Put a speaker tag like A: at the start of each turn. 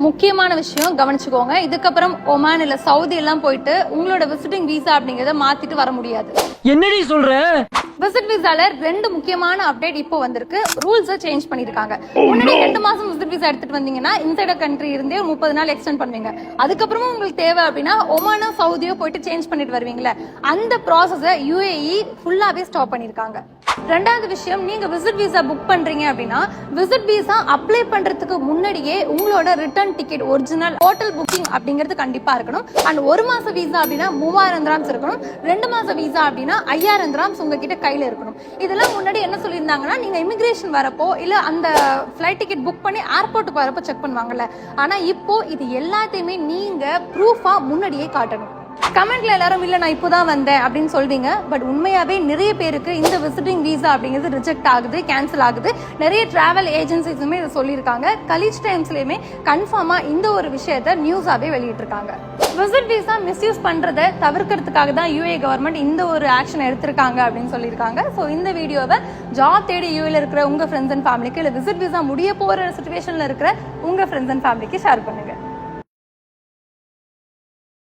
A: முக்கியமான விஷயம் கவனிச்சுக்கோங்க. இதுக்கப்புறம் ஒமான் இல்ல சவுதி எல்லாம் போயிட்டு உங்களோட விசிட்டிங் வீசா அப்படிங்கறத மாத்திட்டு வர முடியாது.
B: என்னடி சொல்ற?
A: விசிட் விசால 2 முக்கியமான அப்டேட் இப்போ வந்திருக்கு. ரூல்ஸ் சேஞ்ச் பண்ணிருக்காங்க. முன்னாடி 2 மாசம் விசிட் விசா எடுத்துட்டு வந்தீங்கன்னா இன்சைட் கண்ட்ரி இருந்தே 30 நாள் எக்ஸ்டெண்ட் பண்ணுவீங்க. அதுக்கப்புறமா உங்களுக்கு தேவை அப்படின்னா ஒமானோ சவுதியோ போயிட்டு சேஞ்ச் பண்ணிட்டு வருவீங்களா, அந்த ப்ராசஸை UAE ஃபுல்லாவே ஸ்டாப் பண்ணிருக்காங்க. ரெண்டாவது விஷயம், நீங்க விசிட் விசா புக் பண்றீங்க அப்படின்னா விசிட் விசா அப்ளை பண்றதுக்கு முன்னாடியே உங்களோட return ticket original hotel booking அப்படிங்கிறது கண்டிப்பா இருக்கணும். அண்ட் 1 மாச விசா அப்படின்னா 3000 திராம்ஸ் இருக்கணும். 2 மாச விசா அப்படின்னா 5000 திராம்ஸ் உங்ககிட்ட கையில இருக்கணும். இதெல்லாம் முன்னாடி என்ன சொல்லியிருந்தாங்கன்னா, நீங்க இமிகிரேஷன் வரப்போ இல்ல அந்த ஃபிளைட் டிக்கெட் புக் பண்ணி ஏர்போர்ட்டுக்கு வரப்போ செக் பண்ணுவாங்கல்ல, ஆனா இப்போ இது எல்லாத்தையுமே நீங்க ப்ரூஃபா முன்னாடியே காட்டணும். கமெண்ட்ல எல்லாரும் இல்ல நான் இப்போதான் வந்தேன் அப்படின்னு சொல்றீங்க. பட் உண்மையாவே நிறைய பேருக்கு இந்த விசிட்டிங் வீசா அப்படிங்கிறது ரிஜெக்ட் ஆகுது, கேன்சல் ஆகுது. நிறைய டிராவல் ஏஜென்சிஸுமே இதை சொல்லியிருக்காங்க. கலீஜ் டைம்ஸ்லயுமே கன்ஃபார்மா இந்த ஒரு விஷயத்த நியூஸாவே வெளியிட்டிருக்காங்க. விசிட் வீசா மிஸ்யூஸ் பண்றதை தவிர்க்கிறதுக்காக தான் UAE கவர்மெண்ட் இந்த ஒரு ஆக்ஷன் எடுத்திருக்காங்க அப்படின்னு சொல்லியிருக்காங்க. ஸோ இந்த வீடியோவை ஜாப் தேடி UAEல இருக்கிற உங்க ஃப்ரெண்ட்ஸ் அண்ட் ஃபேமிலிக்கு, இல்ல விசிட் வீசா முடிய போற சிச்சுவேஷன்ல இருக்கிற உங்க ஃப்ரெண்ட்ஸ் அண்ட் ஃபேமிலிக்கு ஷேர் பண்ணுங்க.